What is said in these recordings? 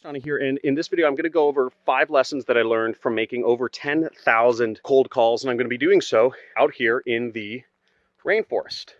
On here, and in this video I'm going to go over 5 lessons that I learned from making over 10,000 cold calls, and I'm going to be doing so out here in the rainforest.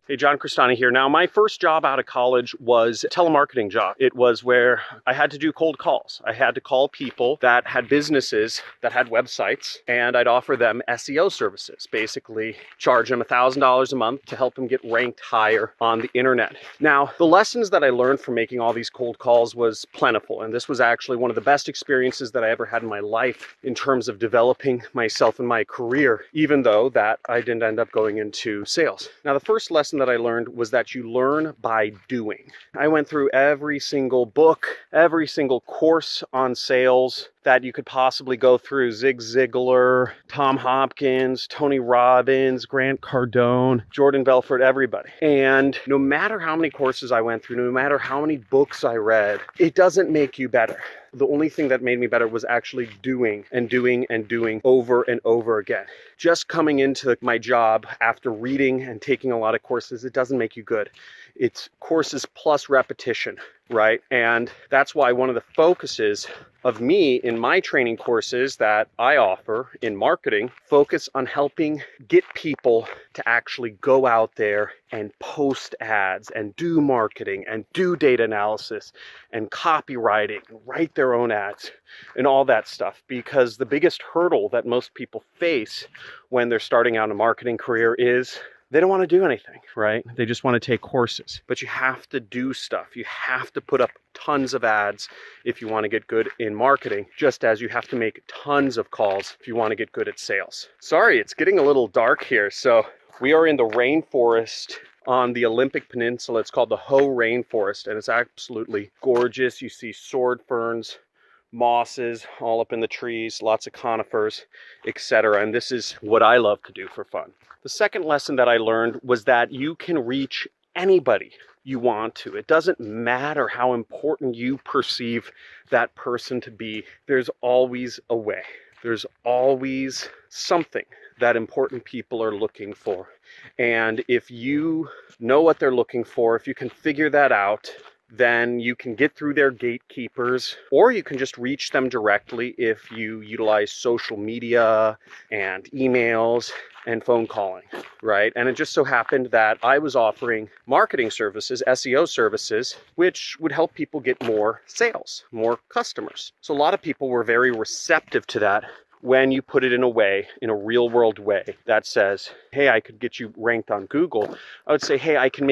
Hey, John Cristani here. Now, my first job out of college was a telemarketing job. It was where I had to do cold calls. I had to call people that had businesses that had websites, and I'd offer them SEO services, basically charge them $1,000 a month to help them get ranked higher on the internet. Now, the lessons that I learned from making all these cold calls was plentiful, and this was actually one of the best experiences that I ever had in my life in terms of developing myself in my career, even though that I didn't end up going into sales. Now, the first lesson that I learned was that you learn by doing. I went through every single book, every single course on sales that you could possibly go through. Zig Ziglar, Tom Hopkins, Tony Robbins, Grant Cardone, Jordan Belfort, everybody. And no matter how many courses I went through, no matter how many books I read, it doesn't make you better. The only thing that made me better was actually doing and doing and doing over and over again. Just coming into my job after reading and taking a lot of courses, it doesn't make you good. It's courses plus repetition, right? And that's why one of the focuses of me in my training courses that I offer in marketing focus on helping get people to actually go out there and post ads and do marketing and do data analysis and copywriting and write their own ads and all that stuff. Because the biggest hurdle that most people face when they're starting out a marketing career is they don't want to do anything, right? They just want to take courses. But you have to do stuff. You have to put up tons of ads if you want to get good in marketing, just as you have to make tons of calls if you want to get good at sales. Sorry, it's getting a little dark here. So we are in the rainforest on the Olympic Peninsula. It's called the Hoh Rainforest, and it's absolutely gorgeous. You see sword ferns, mosses all up in the trees, lots of conifers, etc. And this is what I love to do for fun. The second lesson that I learned was that you can reach anybody you want to. It doesn't matter how important you perceive that person to be. There's always a way. There's always something that important people are looking for. And if you know what they're looking for, if you can figure that out, then you can get through their gatekeepers, or you can just reach them directly if you utilize social media and emails and phone calling, right? And it just so happened that I was offering marketing services, SEO services, which would help people get more sales, more customers. So a lot of people were very receptive to that when you put it in a way, in a real world way that says, hey, I could get you ranked on Google. I would say, hey, I can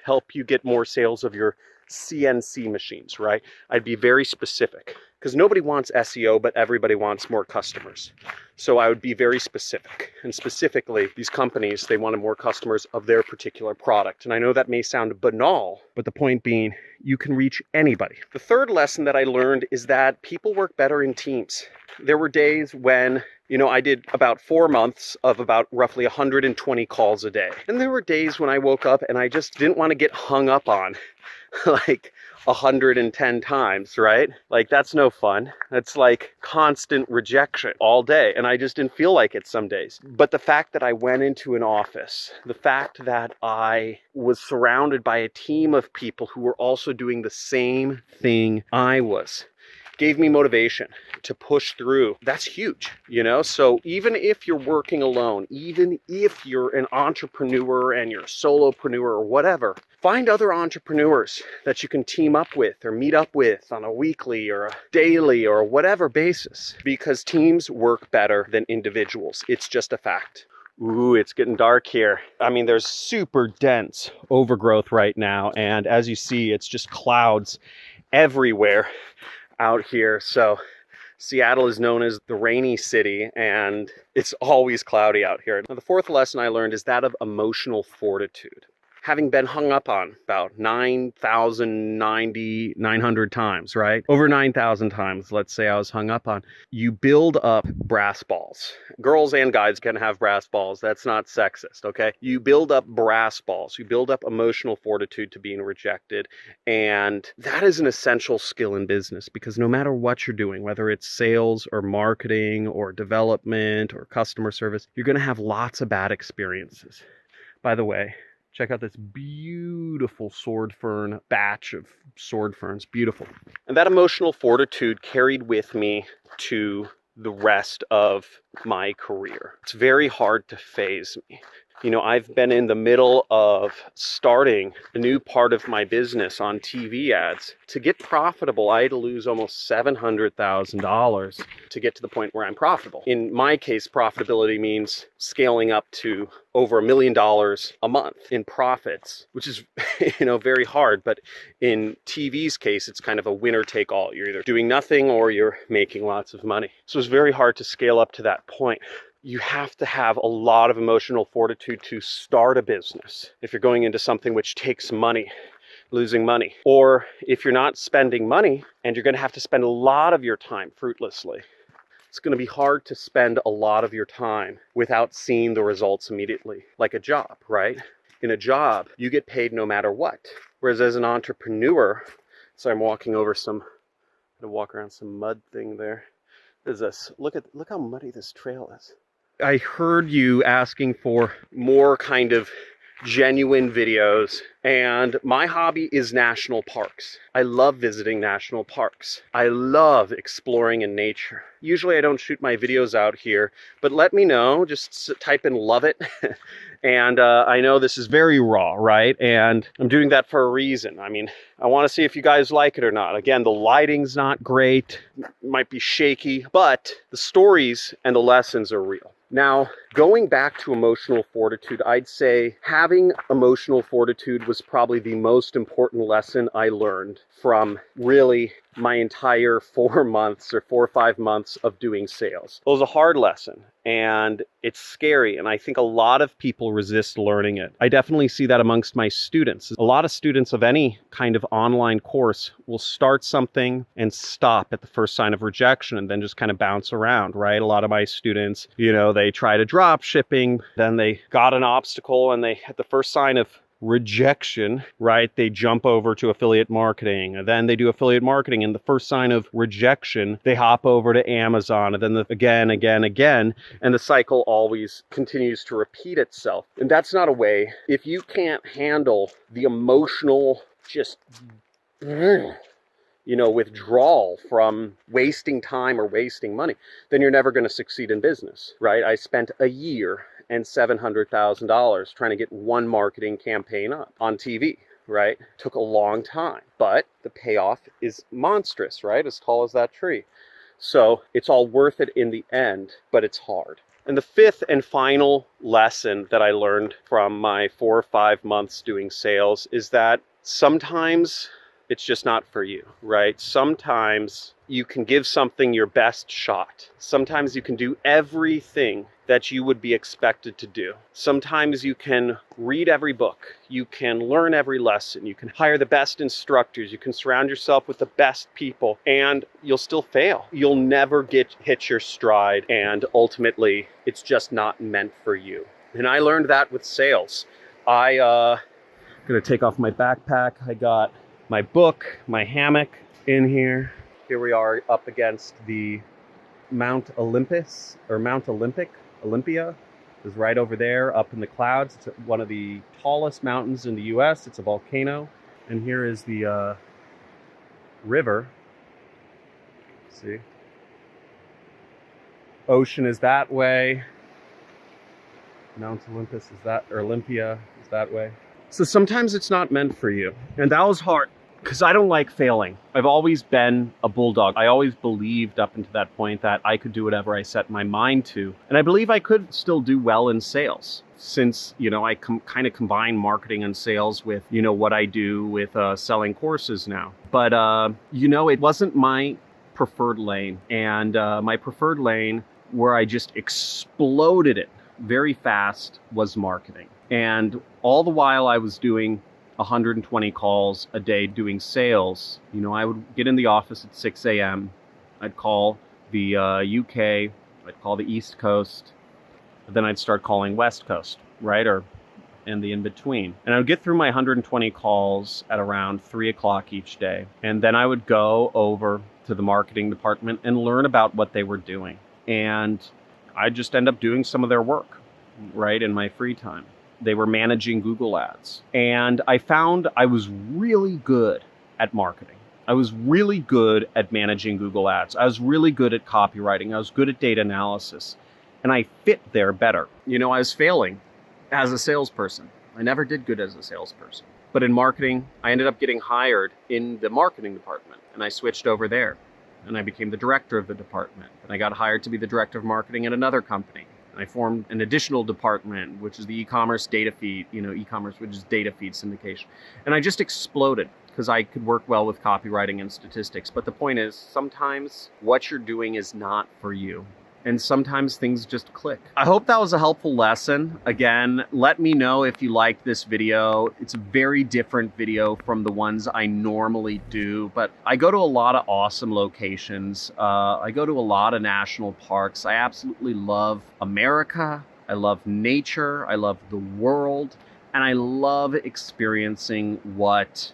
help you get more sales of your CNC machines, right? I'd be very specific because nobody wants SEO, but everybody wants more customers. So I would be very specific. And specifically, these companies, they wanted more customers of their particular product. And I know that may sound banal, but the point being, you can reach anybody. The third lesson that I learned is that people work better in teams. There were days when I did about 4 months of about roughly 120 calls a day. And there were days when I woke up and I just didn't want to get hung up on like 110 times, right? Like, that's no fun. That's like constant rejection all day. And I just didn't feel like it some days. But the fact that I went into an office, the fact that I was surrounded by a team of people who were also doing the same thing I was, gave me motivation to push through. That's huge, So even if you're working alone, even if you're an entrepreneur and you're a solopreneur or whatever, find other entrepreneurs that you can team up with or meet up with on a weekly or a daily or whatever basis, because teams work better than individuals. It's just a fact. Ooh, it's getting dark here. I mean, there's super dense overgrowth right now. And as you see, it's just clouds everywhere out here. So Seattle is known as the rainy city, and it's always cloudy out here. Now, the fourth lesson I learned is that of emotional fortitude. having been hung up on about 900 times, right? Over 9,000 times, let's say I was hung up on. You build up brass balls. Girls and guys can have brass balls. That's not sexist, okay? You build up brass balls. You build up emotional fortitude to being rejected. And that is an essential skill in business, because no matter what you're doing, whether it's sales or marketing or development or customer service, you're going to have lots of bad experiences. By the way, check out this beautiful sword fern batch of sword ferns. Beautiful. And that emotional fortitude carried with me to the rest of my career. It's very hard to phase me. You know, I've been in the middle of starting a new part of my business on TV ads. To get profitable, I had to lose almost $700,000 to get to the point where I'm profitable. In my case, profitability means scaling up to over $1 million a month in profits, which is, you know, very hard. But in TV's case, it's kind of a winner take all. You're either doing nothing or you're making lots of money. So it's very hard to scale up to that point. You have to have a lot of emotional fortitude to start a business. If you're going into something which takes money, losing money, or if you're not spending money and you're going to have to spend a lot of your time fruitlessly, it's going to be hard to spend a lot of your time without seeing the results immediately, like a job, right? In a job, you get paid no matter what. Whereas as an entrepreneur, so I'm walking over I'm going to walk around some mud thing there. There's this, look how muddy this trail is. I heard you asking for more kind of genuine videos, and my hobby is national parks. I love visiting national parks. I love exploring in nature. Usually I don't shoot my videos out here, but let me know, just type in love it. And I know this is very raw, right? And I'm doing that for a reason. I mean, I want to see if you guys like it or not. Again, the lighting's not great, might be shaky, but the stories and the lessons are real. Now, going back to emotional fortitude, I'd say having emotional fortitude was probably the most important lesson I learned from really my entire 4 months or 4 or 5 months of doing sales. It was a hard lesson, and it's scary, and I think a lot of people resist learning it. I definitely see that amongst my students. A lot of students of any kind of online course will start something and stop at the first sign of rejection and then just kind of bounce around, right? A lot of my students, you know, they try to drop shipping, then they got an obstacle, and they, at the first sign of rejection, right, they jump over to affiliate marketing, and then they do affiliate marketing, and the first sign of rejection, they hop over to Amazon, and then again, and the cycle always continues to repeat itself. And that's not a way. If you can't handle the emotional, just, you know, withdrawal from wasting time or wasting money, then you're never going to succeed in business, right? I spent a year and $700,000 trying to get one marketing campaign up on TV, right? Took a long time, but the payoff is monstrous, right? As tall as that tree. So it's all worth it in the end, but it's hard. And the fifth and final lesson that I learned from my 4 or 5 months doing sales is that sometimes it's just not for you, right? Sometimes you can give something your best shot. Sometimes you can do everything that you would be expected to do. Sometimes you can read every book. You can learn every lesson. You can hire the best instructors. You can surround yourself with the best people, and you'll still fail. You'll never hit your stride, and ultimately, it's just not meant for you. And I learned that with sales. I'm gonna take off my backpack. I got my book, my hammock in here. Here we are up against the Mount Olympus, or Mount Olympia is right over there up in the clouds. It's one of the tallest mountains in the US. It's a volcano. And here is the river. See? Ocean is that way. Mount Olympus is that, or Olympia is that way. So sometimes it's not meant for you. And that was hard, because I don't like failing. I've always been a bulldog. I always believed up until that point that I could do whatever I set my mind to. And I believe I could still do well in sales, since, you know, I kind of combine marketing and sales with, you know, what I do with selling courses now. But, you know, it wasn't my preferred lane. And my preferred lane, where I just exploded it, very fast was marketing. And all the while I was doing 120 calls a day doing sales, I would get in the office at 6 a.m. I'd call the UK, I'd call the East Coast, then I'd start calling West Coast, right? And the in-between. And I would get through my 120 calls at around 3 o'clock each day. And then I would go over to the marketing department and learn about what they were doing. And I'd just end up doing some of their work, right, in my free time. They were managing Google Ads. And I found I was really good at marketing. I was really good at managing Google Ads. I was really good at copywriting. I was good at data analysis. And I fit there better. I was failing as a salesperson. I never did good as a salesperson. But in marketing, I ended up getting hired in the marketing department, and I switched over there. And I became the director of the department. And I got hired to be the director of marketing at another company. And I formed an additional department, which is the e-commerce data feed, e-commerce, which is data feed syndication. And I just exploded because I could work well with copywriting and statistics. But the point is, sometimes what you're doing is not for you. And sometimes things just click. I hope that was a helpful lesson. Again, let me know if you liked this video. It's a very different video from the ones I normally do, but I go to a lot of awesome locations. I go to a lot of national parks. I absolutely love America. I love nature. I love the world. And I love experiencing what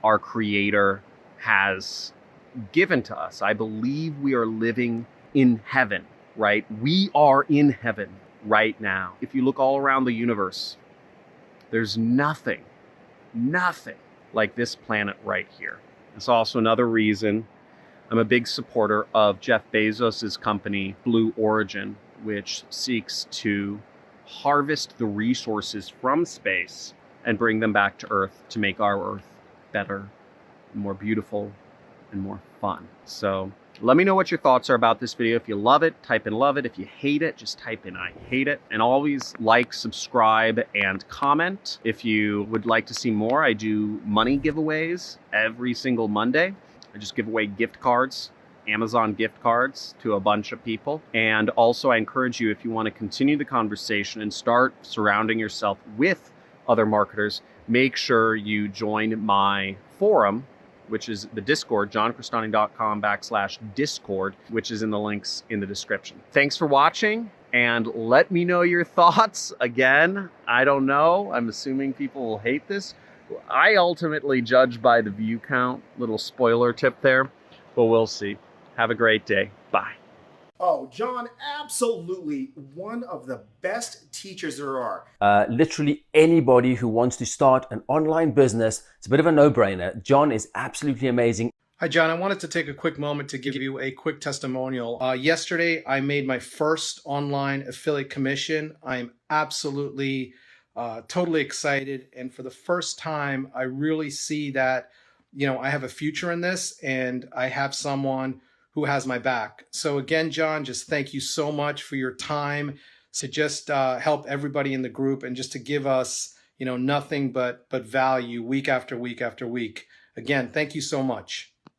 our Creator has given to us. I believe we are living in heaven, right? We are in heaven right now. If you look all around the universe, there's nothing like this planet right here. It's also another reason I'm a big supporter of Jeff Bezos's company, Blue Origin, which seeks to harvest the resources from space and bring them back to Earth to make our Earth better, more beautiful, and more fun. So let me know what your thoughts are about this video. If you love it, type in love it. If you hate it, just type in I hate it. And always like, subscribe, and comment. If you would like to see more, I do money giveaways every single Monday. I just give away gift cards, Amazon gift cards, to a bunch of people. And also I encourage you, if you want to continue the conversation and start surrounding yourself with other marketers, make sure you join my forum, which is the Discord, johncristani.com/Discord, which is in the links in the description. Thanks for watching, and let me know your thoughts. Again, I don't know. I'm assuming people will hate this. I ultimately judge by the view count. Little spoiler tip there, but we'll see. Have a great day. Bye. Oh, John, absolutely one of the best teachers there are. Literally anybody who wants to start an online business, it's a bit of a no-brainer. John is absolutely amazing. Hi, John. I wanted to take a quick moment to give you a quick testimonial. Yesterday, I made my first online affiliate commission. I'm absolutely, totally excited. And for the first time, I really see that, I have a future in this and I have someone who has my back. So again, John, just thank you so much for your time to just help everybody in the group and just to give us, nothing but value week after week after week. Again, thank you so much.